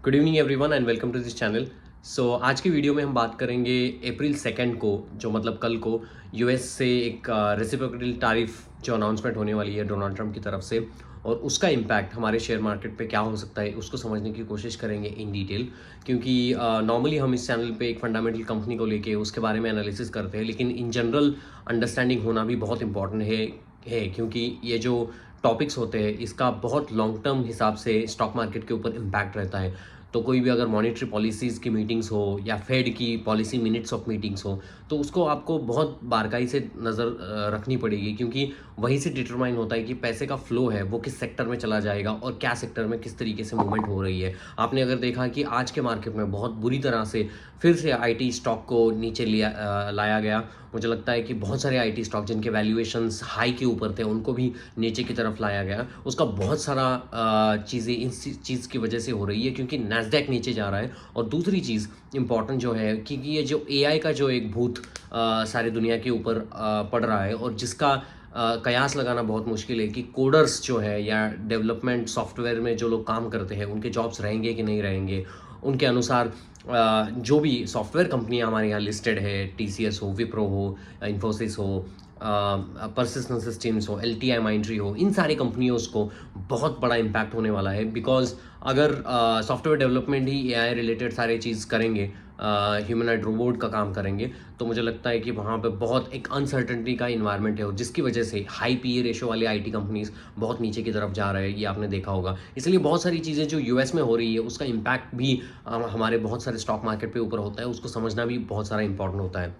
Good evening everyone and welcome to this channel. So आज की video में हम बात करेंगे अप्रैल 2 को, जो मतलब कल को यूएस से एक रेसिप्रोकल टैरिफ जो अनाउंसमेंट होने वाली है डोनाल्ड ट्रंप की तरफ से, और उसका इम्पैक्ट हमारे शेयर मार्केट पे क्या हो सकता है उसको समझने की कोशिश करेंगे इन डिटेल। क्योंकि नॉर्मली हम इस चैनल पे एक फंडामेंटल कंपनी को लेके उसके बारे में एनालिसिस करते हैं, लेकिन इन जनरल अंडरस्टैंडिंग होना भी बहुत इंपॉर्टेंट है क्योंकि ये जो टॉपिक्स होते हैं इसका बहुत लॉन्ग टर्म हिसाब से स्टॉक मार्केट के ऊपर इम्पैक्ट रहता है। तो कोई भी अगर मॉनेटरी पॉलिसीज़ की मीटिंग्स हो या फेड की पॉलिसी मिनट्स ऑफ मीटिंग्स हो, तो उसको आपको बहुत बारकाई से नज़र रखनी पड़ेगी, क्योंकि वहीं से डिटरमाइन होता है कि पैसे का फ्लो है वो किस सेक्टर में चला जाएगा और क्या सेक्टर में किस तरीके से मूवमेंट हो रही है। आपने अगर देखा कि आज के मार्केट में बहुत बुरी तरह से फिर से आईटी स्टॉक को नीचे लाया गया। मुझे लगता है कि बहुत सारे आईटी स्टॉक जिनके वैल्यूएशंस हाई के ऊपर थे उनको भी नीचे की तरफ लाया गया। उसका बहुत सारा चीज़ें इस चीज़ की वजह से हो रही है क्योंकि नैस्डैक नीचे जा रहा है। और दूसरी चीज़ इंपॉर्टेंट जो है कि ये जो एआई का जो एक भूत सारी दुनिया के ऊपर पड़ रहा है, और जिसका कयास लगाना बहुत मुश्किल है कि कोडर्स जो है या डेवलपमेंट सॉफ्टवेयर में जो लोग काम करते हैं उनके जॉब्स रहेंगे कि नहीं रहेंगे। उनके अनुसार जो भी सॉफ्टवेयर कंपनियां हमारे यहाँ लिस्टेड है, टीसीएस हो, विप्रो हो, इन्फोसिस हो, परसिस्टेंट सिस्टम्स हो, एलटीआई माइंडट्री हो, इन सारी कंपनियों को बहुत बड़ा इम्पैक्ट होने वाला है। बिकॉज अगर सॉफ्टवेयर डेवलपमेंट ही एआई रिलेटेड सारे चीज़ करेंगे, ह्यूमनॉइड रोबोट का काम करेंगे, तो मुझे लगता है कि वहाँ पे बहुत एक अनसर्टेनिटी का इन्वायरमेंट है, और जिसकी वजह से हाई पीई रेशो वाले आईटी कंपनीज बहुत नीचे की तरफ जा रहे हैं, ये आपने देखा होगा। इसलिए बहुत सारी चीज़ें जो यूएस में हो रही है उसका इम्पैक्ट भी हमारे बहुत सारे स्टॉक मार्केट पे ऊपर होता है, उसको समझना भी बहुत सारा इंपॉर्टेंट होता है।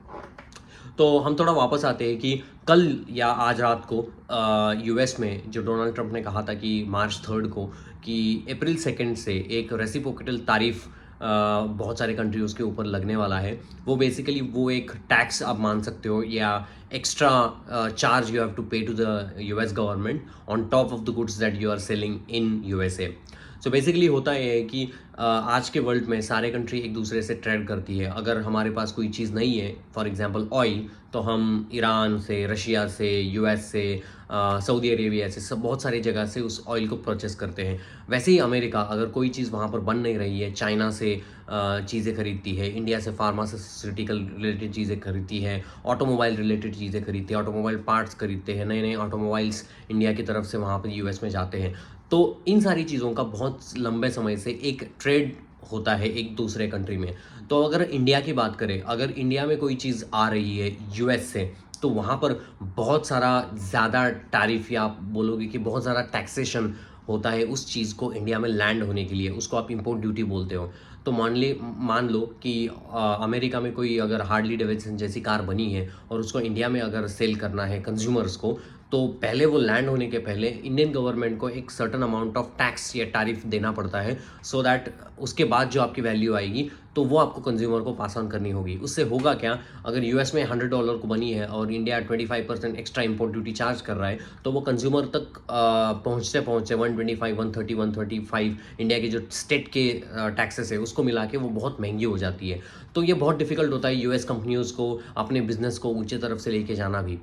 तो हम थोड़ा वापस आते हैं कि कल या आज रात को यूएस में जो डोनाल्ड ट्रंप ने कहा था कि मार्च 3 को कि अप्रैल 2 से एक रेसिप्रोकल तारीफ बहुत सारे कंट्रीज़ के ऊपर लगने वाला है। वो बेसिकली वो एक टैक्स आप मान सकते हो या extra charge you have to pay to the US government on top of the goods that you are selling in USA. So basically होता ये है कि आज के वर्ल्ड में सारे कंट्री एक दूसरे से ट्रेड करती है। अगर हमारे पास कोई चीज़ नहीं है, फॉर एग्जांपल ऑयल, तो हम ईरान से, रशिया से, यूएस से, सऊदी अरेबिया से, सब बहुत सारी जगह से उस ऑयल को परचेस करते हैं। वैसे ही अमेरिका अगर कोई चीज़ वहाँ पर बन नहीं रही है, चाइना से चीज़ें खरीदती है, इंडिया से फार्मास्यूटिकल रिलेटेड चीज़ें खरीदती है, ऑटोमोबाइल रिलेटेड चीज़ें खरीदती है, ऑटोमोबाइल पार्ट्स खरीदते हैं, नए नए ऑटोमोबाइल्स इंडिया की तरफ से वहाँ पर यूएस में जाते हैं। तो इन सारी चीज़ों का बहुत लंबे समय से एक ट्रेड होता है एक दूसरे कंट्री में। तो अगर इंडिया की बात करें, अगर इंडिया में कोई चीज़ आ रही है यूएस से, तो वहाँ पर बहुत सारा ज़्यादा टैरिफ, या आप बोलोगे कि बहुत ज़्यादा टैक्सेशन होता है उस चीज़ को इंडिया में लैंड होने के लिए। उसको आप इंपोर्ट ड्यूटी बोलते हो। तो मान लो कि अमेरिका में कोई अगर हार्ली डेविडसन जैसी कार बनी है और उसको इंडिया में अगर सेल करना है कंज्यूमर्स को, तो पहले वो लैंड होने के पहले इंडियन गवर्नमेंट को एक सर्टन अमाउंट ऑफ टैक्स या टैरिफ देना पड़ता है, सो दैट उसके बाद जो आपकी वैल्यू आएगी तो वो आपको कंज्यूमर को पास ऑन करनी होगी। उससे होगा क्या, अगर यूएस में $100 को बनी है और India 25% extra import duty charge कर रहा है, तो वो कंज्यूमर तक पहुँचते पहुँचते 125, 130, 135 इंडिया के जो स्टेट के टैक्सेस है उसको मिला के वो बहुत महंगी हो जाती है। तो ये बहुत डिफिकल्ट होता है यूएस कंपनियों को अपने बिजनेस को ऊँचे तरफ से लेके जाना भी।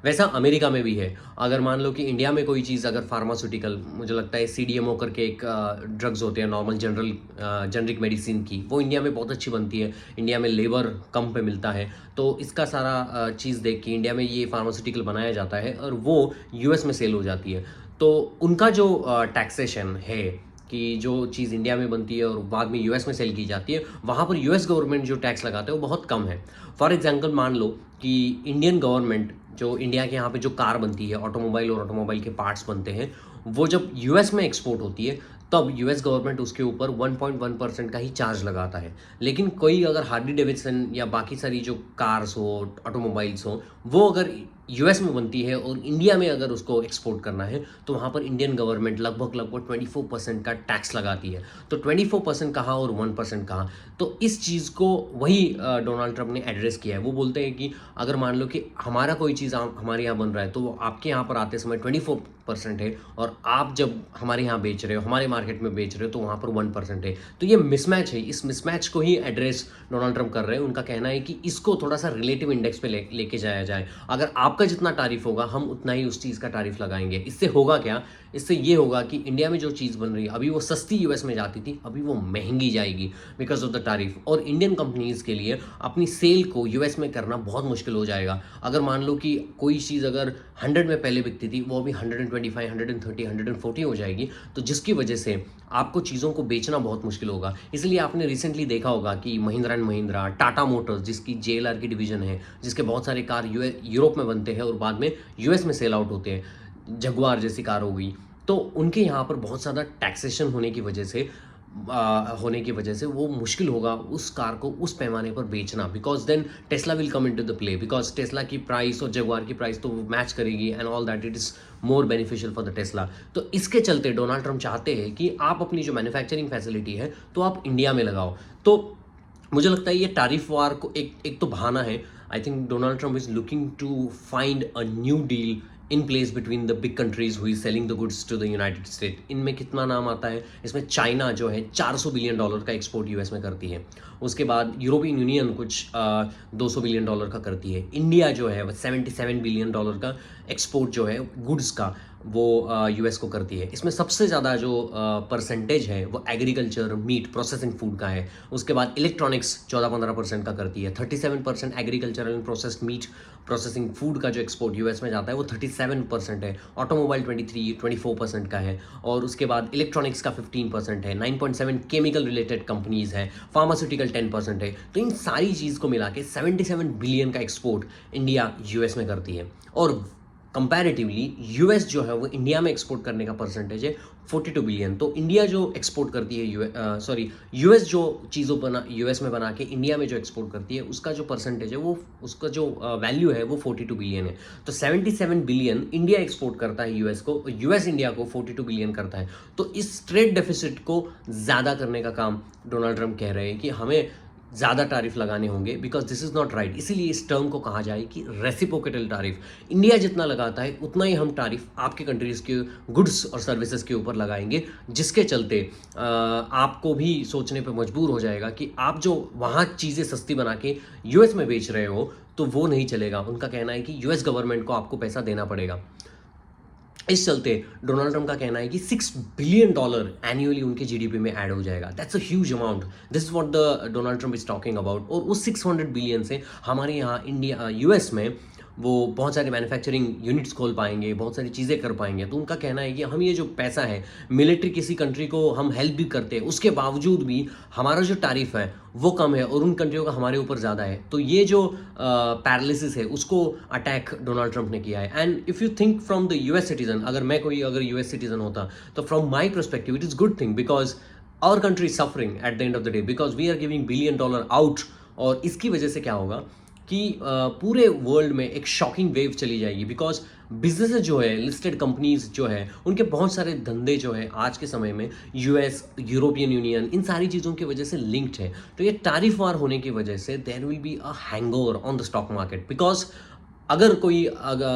वैसा अमेरिका में भी है। अगर मान लो कि इंडिया में कोई चीज़ अगर फार्मास्यूटिकल, मुझे लगता है सीडीएमओ करके एक ड्रग्स होते हैं नॉर्मल जेनरिक मेडिसिन की, वो इंडिया में बहुत अच्छी बनती है, इंडिया में लेबर कम पे मिलता है। तो इसका सारा चीज़ देख के इंडिया में ये फार्मास्यूटिकल बनाया जाता है और वो यूएस में सेल हो जाती है। तो उनका जो टैक्सेशन है कि जो चीज़ इंडिया में बनती है और बाद में यूएस में सेल की जाती है, वहाँ पर यूएस गवर्नमेंट जो टैक्स लगाता है वो बहुत कम है। फॉर एग्जांपल मान लो कि इंडियन गवर्नमेंट, जो इंडिया के यहाँ पे जो कार बनती है, ऑटोमोबाइल और ऑटोमोबाइल के पार्ट्स बनते हैं, वो जब यूएस में एक्सपोर्ट होती है तब यूएस गवर्नमेंट उसके ऊपर 1.1% का ही चार्ज लगाता है। लेकिन कोई अगर हार्ली डेविडसन या बाकी सारी जो कार्स हो, ऑटोमोबाइल्स हो, वो अगर यूएस में बनती है और इंडिया में अगर उसको एक्सपोर्ट करना है, तो वहाँ पर इंडियन गवर्नमेंट लगभग 24% का टैक्स लगाती है। तो 24% कहाँ और 1% कहाँ। तो इस चीज़ को वही डोनाल्ड ट्रंप ने एड्रेस किया है। वो बोलते हैं कि अगर मान लो कि हमारा कोई चीज़ हमारे यहाँ बन रहा है, तो वो आपके यहाँ पर आते समय 24% है, और आप जब हमारे यहाँ बेच रहे हो, हमारे मार्केट में बेच रहे हो, तो वहाँ पर 1% है। तो ये मिसमैच है। इस मिसमैच को ही एड्रेस डोनाल्ड ट्रंप कर रहे हैं। उनका कहना है कि इसको थोड़ा सा रिलेटिव इंडेक्स पे लेके जाया जाए। अगर आप आपका जितना तारीफ होगा हम उतना ही उस चीज़ का तारीफ लगाएंगे। इससे होगा क्या, इससे ये होगा कि इंडिया में जो चीज़ बन रही है अभी वो सस्ती यूएस में जाती थी, अभी वो महंगी जाएगी बिकॉज ऑफ द तारीफ। और इंडियन कंपनीज़ के लिए अपनी सेल को यूएस में करना बहुत मुश्किल हो जाएगा। अगर मान लो कि कोई चीज़ अगर 100 में पहले बिकती थी वो अभी 125, 130, 140 हो जाएगी, तो जिसकी वजह से आपको चीज़ों को बेचना बहुत मुश्किल होगा। इसलिए आपने रिसेंटली देखा होगा कि महिंद्रा एंड महिंद्रा, टाटा मोटर्स जिसकी जेएलआर की डिवीजन है, जिसके बहुत सारे कार यूरोप में बनते हैं और बाद में यूएस में सेल आउट होते हैं, जगुआर जैसी कार हो गई, तो उनके यहाँ पर बहुत ज़्यादा टैक्सेशन होने की वजह से वो मुश्किल होगा उस कार को उस पैमाने पर बेचना, because then Tesla will come into the play, because Tesla की प्राइस और जगुआर की प्राइस तो मैच करेगी and all that, it is more beneficial for the Tesla. तो इसके चलते डोनाल्ड ट्रंप चाहते हैं कि आप अपनी जो मैन्युफैक्चरिंग फैसिलिटी है तो आप इंडिया में लगाओ। तो मुझे लगता है ये टैरिफ वार को एक तो बहाना है। I think Donald Trump is looking to find a new deal in place between the big countries who selling the goods to the United State. इनमें कितना नाम आता है, इसमें चाइना जो है $400 बिलियन का एक्सपोर्ट यूएस में करती है। उसके बाद यूरोपियन यूनियन कुछ $200 बिलियन का करती है। इंडिया जो है $77 बिलियन का एक्सपोर्ट जो है गुड्स का वो यूएस को करती है। इसमें सबसे ज़्यादा जो परसेंटेज है वो एग्रीकल्चर, मीट, प्रोसेसिंग फूड का है। उसके बाद इलेक्ट्रॉनिक्स 14-15% का करती है। 37% agriculture and processed meat, processing food का जो एक्सपोर्ट यूएस में जाता है वो 37% है। ऑटोमोबाइल 24% का है। और उसके बाद इलेक्ट्रॉनिक्स का 15% है। 9.7 केमिकल रिलेटेड कंपनीज़ हैं। फार्मास्यूटिकल 10% है। तो इन सारी चीज़ को मिला के 77 बिलियन का एक्सपोर्ट इंडिया यूएस में करती है। और कंपैरेटिवली यूएस जो है वो इंडिया में एक्सपोर्ट करने का परसेंटेज है 42 बिलियन। तो इंडिया जो एक्सपोर्ट करती है यूएस जो चीज़ों बना यूएस में बना के इंडिया में जो एक्सपोर्ट करती है उसका जो परसेंटेज है वो, उसका जो वैल्यू है वो 42 बिलियन है। तो 77 बिलियन इंडिया एक्सपोर्ट करता है यूएस को, यूएस इंडिया को 42 बिलियन करता है। तो इस ट्रेड डेफिसिट को ज़्यादा करने का काम डोनाल्ड ट्रंप कह रहे हैं कि हमें ज़्यादा तारीफ लगाने होंगे, because this is not right. इसीलिए इस टर्म को कहा जाए कि रेसिप्रोकेटल तारीफ। इंडिया जितना लगाता है उतना ही हम तारीफ आपके कंट्रीज़ के गुड्स और सर्विसेज के ऊपर लगाएंगे, जिसके चलते आपको भी सोचने पे मजबूर हो जाएगा कि आप जो वहाँ चीज़ें सस्ती बना के यूएस में बेच रहे हो तो वो नहीं चलेगा। उनका कहना है कि यूएस गवर्नमेंट को आपको पैसा देना पड़ेगा। इस चलते डोनाल्ड ट्रंप का कहना है कि $6 बिलियन एनुअली उनके जीडीपी में ऐड हो जाएगा। That's a huge amount. This is what the Donald Trump is talking about. और उस 600 बिलियन से हमारे यहाँ इंडिया यूएस में वो बहुत सारे मैन्युफैक्चरिंग यूनिट्स खोल पाएंगे, बहुत सारी चीज़ें कर पाएंगे। तो उनका कहना है कि हम ये जो पैसा है, मिलिट्री किसी कंट्री को हम हेल्प भी करते हैं, उसके बावजूद भी हमारा जो टैरिफ है वो कम है और उन कंट्रियों का हमारे ऊपर ज़्यादा है। तो ये जो पैरालिसिस है उसको अटैक डोनाल्ड ट्रंप ने किया है। And if you think from the US citizen, अगर यूएस सिटीजन होता तो from my perspective it is good thing, because our country is suffering at the end of the day, because we are giving $1 billion out. और इसकी वजह से क्या होगा कि पूरे वर्ल्ड में एक शॉकिंग वेव चली जाएगी, बिकॉज बिजनेसेस जो है, लिस्टेड कंपनीज जो है, उनके बहुत सारे धंधे जो है आज के समय में यूएस, यूरोपियन यूनियन, इन सारी चीज़ों की वजह से लिंक्ड है। तो ये टैरिफ वार होने की वजह से there will be a hangover on the stock market, because अगर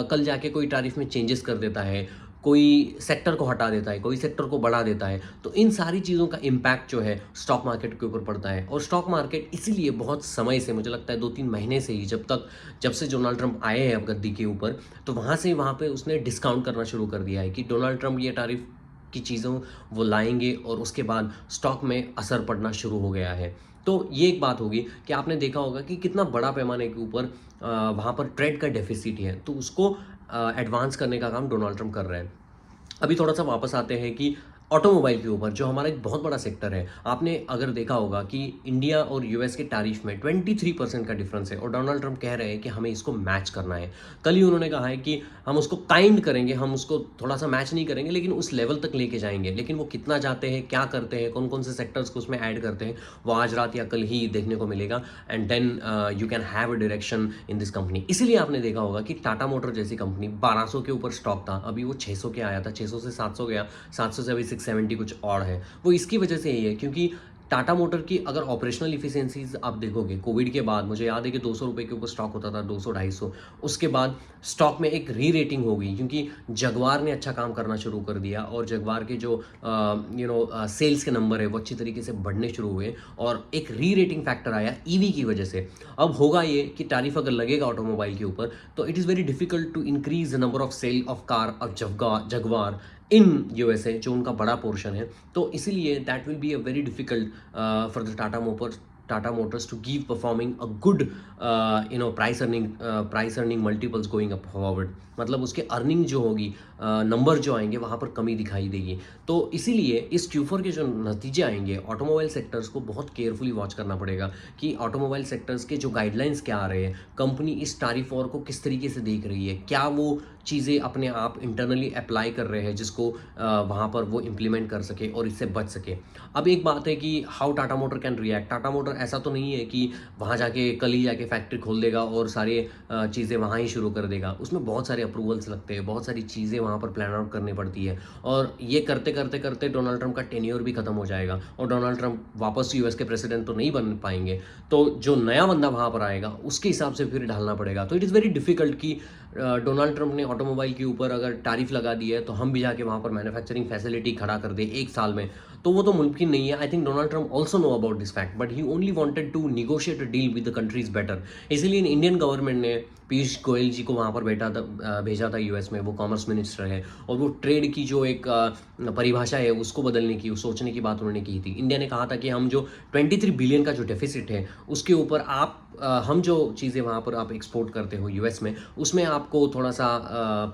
कल जाके कोई टैरिफ में चेंजेस कर देता है, कोई सेक्टर को हटा देता है, कोई सेक्टर को बढ़ा देता है, तो इन सारी चीज़ों का इम्पैक्ट जो है स्टॉक मार्केट के ऊपर पड़ता है। और स्टॉक मार्केट इसीलिए बहुत समय से, मुझे लगता है 2-3 महीने से ही, जब से डोनाल्ड ट्रंप आए हैं अब गद्दी के ऊपर, तो वहाँ पे उसने डिस्काउंट करना शुरू कर दिया है कि डोनाल्ड ट्रंप ये टैरिफ की चीज़ों वो लाएंगे और उसके बाद स्टॉक में असर पड़ना शुरू हो गया है। तो ये एक बात होगी कि आपने देखा होगा कि कितना बड़ा पैमाने के ऊपर वहाँ पर ट्रेड का डेफिसिट है, तो उसको एडवांस करने का काम डोनाल्ड ट्रंप कर रहे हैं। अभी थोड़ा सा वापस आते हैं कि ऑटोमोबाइल के ऊपर, जो हमारा एक बहुत बड़ा सेक्टर है। आपने अगर देखा होगा कि इंडिया और यूएस के टैरिफ में 23% का डिफरेंस है और डोनाल्ड ट्रंप कह रहे हैं कि हमें इसको मैच करना है। कल ही उन्होंने कहा है कि हम उसको काइंड करेंगे, हम उसको थोड़ा सा मैच नहीं करेंगे लेकिन उस लेवल तक लेके जाएंगे। लेकिन वो कितना जाते हैं, क्या करते हैं, कौन कौन से सेक्टर्स को उसमें ऐड करते हैं, वो आज रात या कल ही देखने को मिलेगा। And then you can have a direction in this company. इसीलिए आपने देखा होगा कि टाटा मोटर जैसी कंपनी 1200 के ऊपर स्टॉक था, अभी वो 600 के आया था, 600 से 700 गया, 700 से अभी 670 कुछ और है। वो इसकी वजह से यही है क्योंकि टाटा मोटर की अगर ऑपरेशनल इफिशियंसीज आप देखोगे कोविड के बाद, मुझे याद है कि 200 रुपये के ऊपर स्टॉक होता था, 200-250। उसके बाद स्टॉक में एक री रेटिंग हो गई क्योंकि जगवार ने अच्छा काम करना शुरू कर दिया और जगवार के जो सेल्स के नंबर है वो अच्छी तरीके से बढ़ने शुरू हुए और एक री रेटिंग फैक्टर आया ईवी की वजह से। अब होगा ये कि टैरिफ अगर लगेगा ऑटोमोबाइल के ऊपर तो it is very difficult to increase the number of sale of car of Jaguar in USA, जो उनका बड़ा पोर्शन है। तो इसीलिए that will be a very difficult for the Tata Motors to give performing a good price earning multiples going up forward. मतलब उसके earning जो होगी, नंबर जो आएंगे वहाँ पर कमी दिखाई देगी। तो इसीलिए इस Q4 के जो नतीजे आएंगे ऑटोमोबाइल सेक्टर्स को बहुत केयरफुली वॉच करना पड़ेगा कि ऑटोमोबाइल सेक्टर्स के जो गाइडलाइंस क्या आ रहे हैं, कंपनी इस टैरिफ वॉर को किस तरीके से देख रही है, क्या वो चीज़ें अपने आप इंटरनली अप्लाई कर रहे हैं जिसको वहाँ पर वो इम्प्लीमेंट कर सके और इससे बच सके। अब एक बात है कि how Tata motor can react. Tata motor ऐसा तो नहीं है कि वहाँ जाके कल ही जाके फैक्ट्री खोल देगा और सारे चीज़ें वहाँ ही शुरू कर देगा। उसमें बहुत सारे अप्रूवल्स लगते हैं, बहुत सारी चीज़ें वहाँ पर प्लान आउट करनी पड़ती है और ये करते करते करते डोनाल्ड ट्रंप का टेन्योर भी खत्म हो जाएगा और डोनाल्ड ट्रंप वापस यूएस के प्रेसिडेंट तो नहीं बन पाएंगे। तो जो नया बंदा वहाँ पर आएगा उसके हिसाब से फिर ढालना पड़ेगा। तो इट इज़ वेरी डिफिकल्ट कि डोनाल्ड ट्रंप ने ऑटोमोबाइल के ऊपर अगर टैरिफ लगा दी है तो हम भी जाके वहाँ पर मैन्युफैक्चरिंग फैसिलिटी खड़ा कर दे एक साल में, तो वो तो मुमकिन नहीं है। I think Donald Trump also know about this fact but he only wanted to negotiate a deal with the countries better. इसीलिए इंडियन गवर्नमेंट ने पीयूष गोयल जी को वहाँ पर भेजा था यूएस में, वो कॉमर्स मिनिस्टर है और वो ट्रेड की जो एक परिभाषा है उसको बदलने की, सोचने की बात उन्होंने की थी। इंडिया ने कहा था कि हम जो 23 बिलियन का जो डेफिसिट है उसके ऊपर आप हम जो चीज़ें वहाँ पर आप एक्सपोर्ट करते हो यूएस में उसमें आपको थोड़ा सा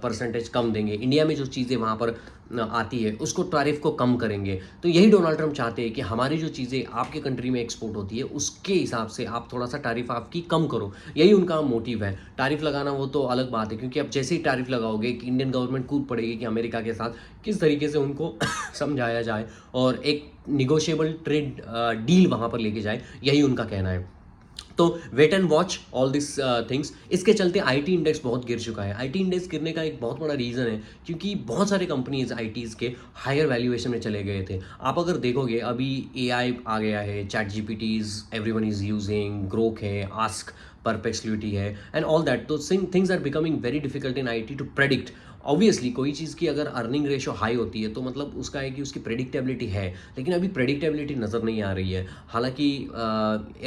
परसेंटेज कम देंगे, इंडिया में जो चीज़ें वहाँ पर आती है उसको टैरिफ को कम करेंगे। तो यही डोनाल्ड ट्रंप चाहते हैं कि हमारी जो चीज़ें आपके कंट्री में एक्सपोर्ट होती है उसके हिसाब से आप थोड़ा सा टैरिफ आपकी कम करो, यही उनका मोटिव है। टैरिफ लगाना वो तो अलग बात है क्योंकि अब जैसे ही टैरिफ लगाओगे कि इंडियन गवर्नमेंट कूद पड़ेगी कि अमेरिका के साथ किस तरीके से उनको समझाया जाए और एक निगोशिएबल ट्रेड डील वहाँ पर लेके जाए, यही उनका कहना है। तो wait and watch all this things. इसके चलते आईटी इंडेक्स बहुत गिर चुका है। आईटी इंडेक्स गिरने का एक बहुत बड़ा रीज़न है क्योंकि बहुत सारे कंपनीज आईटीज़ के हायर वैल्यूएशन में चले गए थे। आप अगर देखोगे अभी एआई आ गया है, chat GPTs everyone is using, Grok है, आस्क परप्लेक्सिटी है एंड ऑल दैट। तो things are becoming very difficult in IT to predict. Obviously कोई चीज़ की अगर अर्निंग रेशियो हाई होती है तो मतलब उसका है कि उसकी प्रेडिक्टेबिलिटी है, लेकिन अभी प्रेडिक्टेबिलिटी नज़र नहीं आ रही है। हालांकि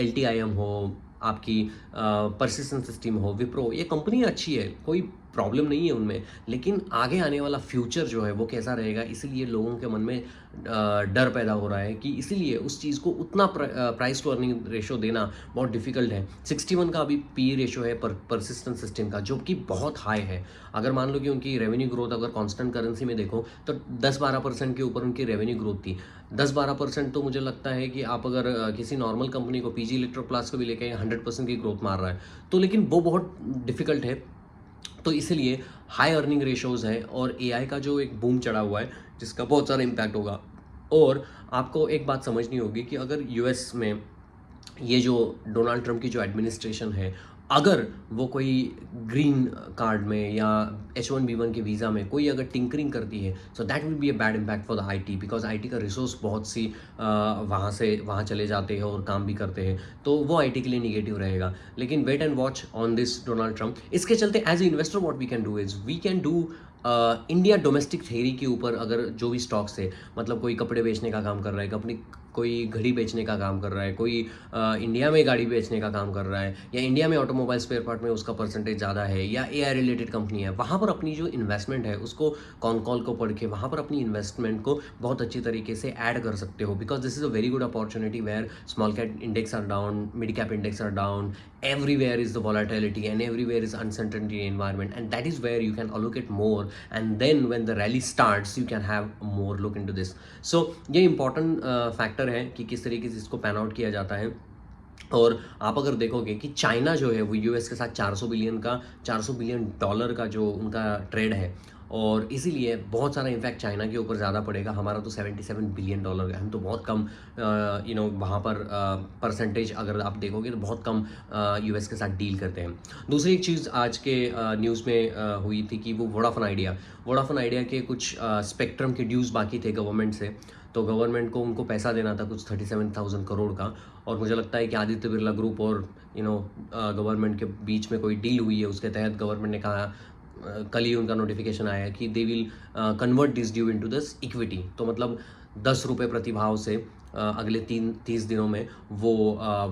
LTIM हो, आपकी परसिस्टेंट सिस्टम हो, विप्रो, ये कंपनी अच्छी है, कोई प्रॉब्लम नहीं है उनमें, लेकिन आगे आने वाला फ्यूचर जो है वो कैसा रहेगा, इसीलिए लोगों के मन में डर पैदा हो रहा है कि इसीलिए उस चीज़ को उतना प्राइस टू अर्निंग रेशो देना बहुत डिफिकल्ट है। 61 का अभी पी रेशो है परसिस्टेंट सिस्टम का, जो कि बहुत हाई है। अगर मान लो कि उनकी रेवेन्यू ग्रोथ अगर कांस्टेंट करेंसी में देखो तो 10-12% के ऊपर उनकी रेवेन्यू ग्रोथ थी। 10-12% तो मुझे लगता है कि आप अगर किसी नॉर्मल कंपनी को पीजी इलेक्ट्रोप्लास्ट को भी लेके 100% की ग्रोथ मार रहा है तो, लेकिन वो बहुत डिफिकल्ट है। तो इसलिए हाई अर्निंग रेशोज़ हैं और एआई का जो एक बूम चढ़ा हुआ है जिसका बहुत सारा इम्पैक्ट होगा। और आपको एक बात समझनी होगी कि अगर यूएस में ये जो डोनाल्ड ट्रंप की जो एडमिनिस्ट्रेशन है, अगर वो कोई ग्रीन कार्ड में या H1B1 के वीज़ा में कोई अगर टिंकरिंग करती है so that will be a bad impact for the IT, because IT का रिसोर्स बहुत सी वहाँ से वहाँ चले जाते हैं और काम भी करते हैं, तो वो आईटी के लिए निगेटिव रहेगा। लेकिन wait and watch on this Donald Trump. इसके चलते as a investor what we can do is we can do India domestic theory के ऊपर अगर जो भी स्टॉक्स है, मतलब कोई कपड़े बेचने का काम कर रहा है, कंपनी कोई घड़ी बेचने का काम कर रहा है, कोई इंडिया में गाड़ी बेचने का काम कर रहा है, या इंडिया में ऑटोमोबाइल स्पेयर पार्ट में उसका परसेंटेज ज़्यादा है, या एआई रिलेटेड कंपनी है, वहाँ पर अपनी जो इन्वेस्टमेंट है उसको कॉल को पढ़ के वहाँ पर अपनी इन्वेस्टमेंट को बहुत अच्छी तरीके से ऐड कर सकते हो, because this is a very good opportunity where small cap index are down, mid cap index are down, everywhere is the volatility and everywhere is uncertainty environment, and that is where you can allocate more, and then when the rally starts you can have more look into this. So ये important factor है कि किस तरीके से इसको pan out किया जाता है। और आप अगर देखोगे कि चाइना जो है वो यूएस के साथ 400 बिलियन डॉलर का जो उनका ट्रेड है, और इसीलिए बहुत सारा इम्पैक्ट चाइना के ऊपर ज़्यादा पड़ेगा। हमारा तो $77 बिलियन है, हम तो बहुत कम वहाँ पर परसेंटेज अगर आप देखोगे तो बहुत कम यूएस के साथ डील करते हैं। दूसरी एक चीज़ आज के न्यूज़ में हुई थी कि वो वोडाफोन आइडिया के कुछ स्पेक्ट्रम के ड्यूज़ बाकी थे गवर्नमेंट से, तो गवर्नमेंट को उनको पैसा देना था कुछ 37,000 करोड़ का, और मुझे लगता है कि आदित्य बिरला ग्रुप और गवर्नमेंट के बीच में कोई डील हुई है, उसके तहत गवर्नमेंट ने कहा, कल ही उनका नोटिफिकेशन आया कि they will convert this due into this equity. तो मतलब 10 रुपये प्रतिभाव से अगले 30 दिनों में वो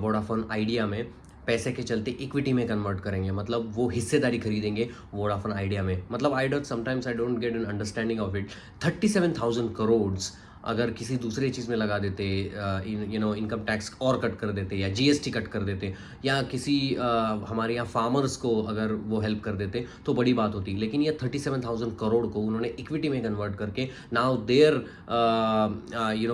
वोडाफोन आइडिया में पैसे के चलते इक्विटी में कन्वर्ट करेंगे, मतलब वो हिस्सेदारी खरीदेंगे वोडाफोन आइडिया में। मतलब I don't get an understanding of it. 37,000 crore अगर किसी दूसरे चीज़ में लगा देते, इनकम टैक्स और कट कर देते, या जीएसटी कट कर देते, या किसी हमारे यहाँ फार्मर्स को अगर वो हेल्प कर देते तो बड़ी बात होती। लेकिन ये 37,000 करोड़ को उन्होंने इक्विटी में कन्वर्ट करके now their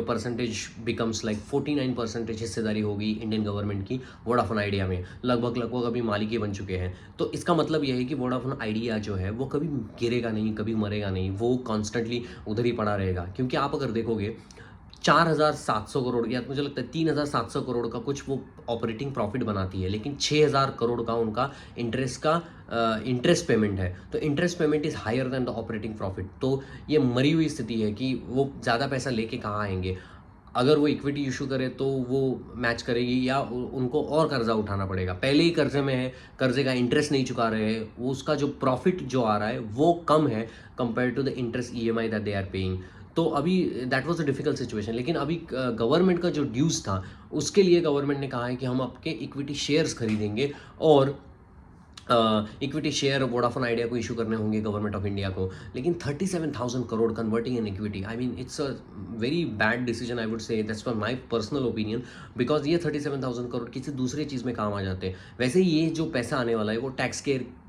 percentage becomes like 49% हिस्सेदारी होगी इंडियन गवर्नमेंट की वोडाफोन आइडिया में। लगभग अभी मालिकी बन चुके हैं। तो इसका मतलब यह है कि वोडाफोन आइडिया जो है वो कभी गिरेगा नहीं, कभी मरेगा नहीं, वो कॉन्स्टेंटली उधर ही पड़ा रहेगा। क्योंकि आप अगर देखोगे 4,700 करोड़, या मुझे लगता है 3,700 करोड़ का कुछ वो ऑपरेटिंग प्रॉफिट बनाती है, लेकिन 6,000 करोड़ का उनका इंटरेस्ट पेमेंट है। तो interest payment is higher than the operating profit. तो ये मरी हुई स्थिति है कि वो ज़्यादा पैसा लेके कहाँ आएंगे। अगर वो इक्विटी इशू करे तो वो मैच करेगी, या उनको और कर्जा उठाना पड़ेगा। पहले ही कर्जे में है, कर्जे का इंटरेस्ट नहीं चुका रहे हैं, वो उसका जो प्रॉफिट जो आ रहा है वो कम है compare to the interest EMI that they are paying. तो अभी that was a difficult situation. लेकिन अभी गवर्नमेंट का जो ड्यूज था उसके लिए गवर्नमेंट ने कहा है कि हम आपके इक्विटी शेयर्स खरीदेंगे, और इक्विटी शेयर वोडाफोन आइडिया को इशू करने होंगे गवर्नमेंट ऑफ इंडिया को। लेकिन 37,000 crore converting in equity, I mean it's a very bad decision, I would say, that's for my personal opinion. Because ये 37,000 करोड़ किसी दूसरी चीज़ में काम आ जाते हैं। वैसे ही ये जो पैसा आने वाला है वो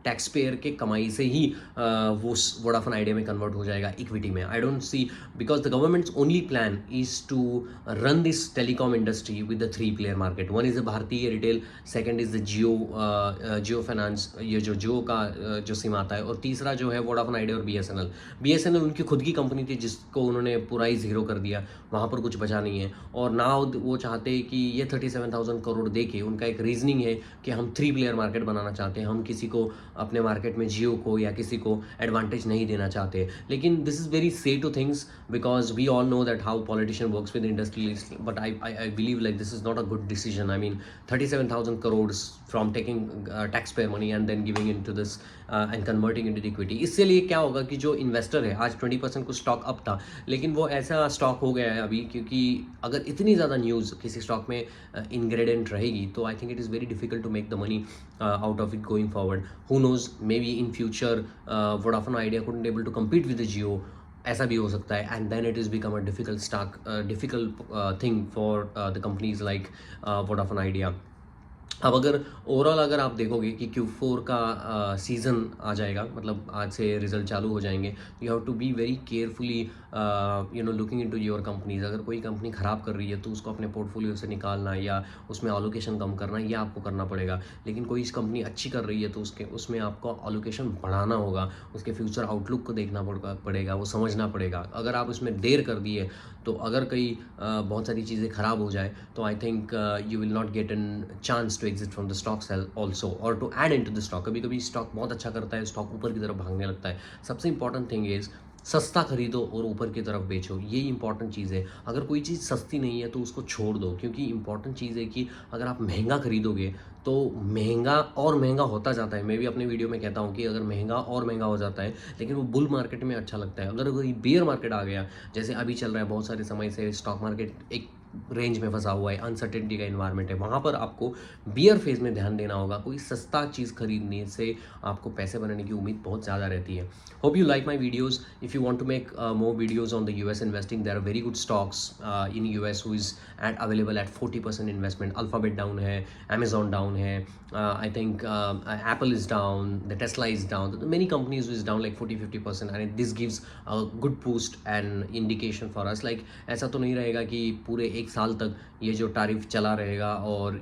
टैक्स पेयर के कमाई से ही वो वोडाफोन आइडिया में कन्वर्ट हो जाएगा इक्विटी में। I don't see, because the government's only plan is to run this telecom industry with the 3 player market. One is the Bharatiya retail, second is the Jio finance, ये जो जियो का जो सिम आता है, और तीसरा जो है वोडाफोन आइडिया और बीएसएनएल उनकी खुद की कंपनी थी जिसको उन्होंने पूरा ही ज़ीरो कर दिया, वहाँ पर कुछ बचा नहीं है। और नाउ वो चाहते हैं कि ये 37,000 करोड़ दे के, उनका एक रीजनिंग है कि हम 3 प्लेयर मार्केट बनाना चाहते हैं, हम किसी को अपने मार्केट में जियो को या किसी को एडवांटेज नहीं देना चाहते। लेकिन this is very say to things, because we all know that how politician works with industrialist, but I believe like this is not a good decision. I mean 37,000 crore from taking tax payer money and then giving into this and converting into equity. इससे लिए क्या होगा कि जो investor है, आज 20% कुछ stock up था, लेकिन वो ऐसा स्टॉक हो गया है अभी, क्योंकि अगर इतनी ज़्यादा न्यूज़ किसी स्टॉक में इंग्रेडिएंट रहेगी तो I think it is very difficult to make the money out of it going forward. Who knows, maybe in future Vodafone Idea couldn't able to compete with the Jio, ऐसा भी हो सकता है, and then it is become a difficult thing for the companies like Vodafone Idea. अब अगर overall अगर आप देखोगे कि Q4 का सीज़न आ जाएगा, मतलब आज से रिजल्ट चालू हो जाएंगे, you have to be very carefully looking into your companies. अगर कोई कंपनी ख़राब कर रही है तो उसको अपने पोर्टफोलियो से निकालना या उसमें एलोकेशन कम करना, ये आपको करना पड़ेगा। लेकिन कोई कंपनी अच्छी कर रही है तो उसमें आपको एलोकेशन बढ़ाना होगा, उसके फ्यूचर आउटलुक को देखना पड़ेगा, वो समझना पड़ेगा। अगर आप उसमें देर कर दिए तो अगर कहीं बहुत सारी चीज़ें ख़राब हो जाए तो I think you will not get an chance to exit from the stock sale also, और to add in to the stock. कभी कभी स्टॉक बहुत अच्छा करता है, स्टॉक ऊपर की तरफ भागने लगता है। सबसे इंपॉर्टेंट थिंग इज़ सस्ता खरीदो और ऊपर की तरफ बेचो, ये इंपॉर्टेंट चीज़ है। अगर कोई चीज़ सस्ती नहीं है तो उसको छोड़ दो, क्योंकि इंपॉर्टेंट चीज़ है कि अगर आप महंगा खरीदोगे तो महंगा और महंगा होता जाता है। मैं भी अपने वीडियो में कहता हूँ कि अगर महंगा और महंगा हो जाता है, लेकिन वो बुल मार्केट में अच्छा लगता है। अगर कोई बेयर मार्केट आ गया, जैसे अभी चल रहा है, बहुत सारे समय से स्टॉक मार्केट एक रेंज में फंसा हुआ है, अनसर्टेनिटी का इन्वायरमेंट है, वहाँ पर आपको बियर फेज में ध्यान देना होगा। कोई सस्ता चीज़ खरीदने से आपको पैसे बनाने की उम्मीद बहुत ज़्यादा रहती है। Hope you like my videos. If you want to make more videos on the US investing, there are very good stocks in US who is available at 40% investment. Alphabet down है, Amazon down है, I think Apple is down, the Tesla is down, many companies is down like 40-50%, and this gives a good boost and indication for us. Like ऐसा तो नहीं रहेगा कि पूरे एक साल तक ये जो टैरिफ चला रहेगा और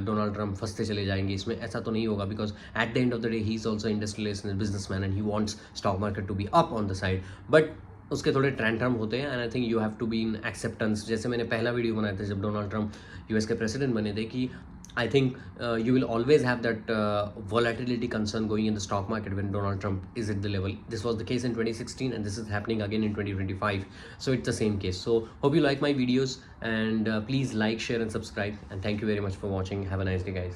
डोनाल्ड ट्रम्प फंसते चले जाएंगे इसमें, ऐसा तो नहीं होगा। Because at the end of the day he is also industrialist and businessman and he wants stock market to be up on the side, but उसके थोड़े ट्रेंड होते हैं, and I think you have to be in acceptance. जैसे मैंने पहला video बनाया था जब डोनाल्ड ट्रम्प यूएस के प्रेसिडेंट बने थे, कि I think you will always have that volatility concern going in the stock market when Donald Trump is at the level. This was the case in 2016, and this is happening again in 2025. So it's the same case. So hope you like my videos, and please like, share, and subscribe. And thank you very much for watching. Have a nice day, guys.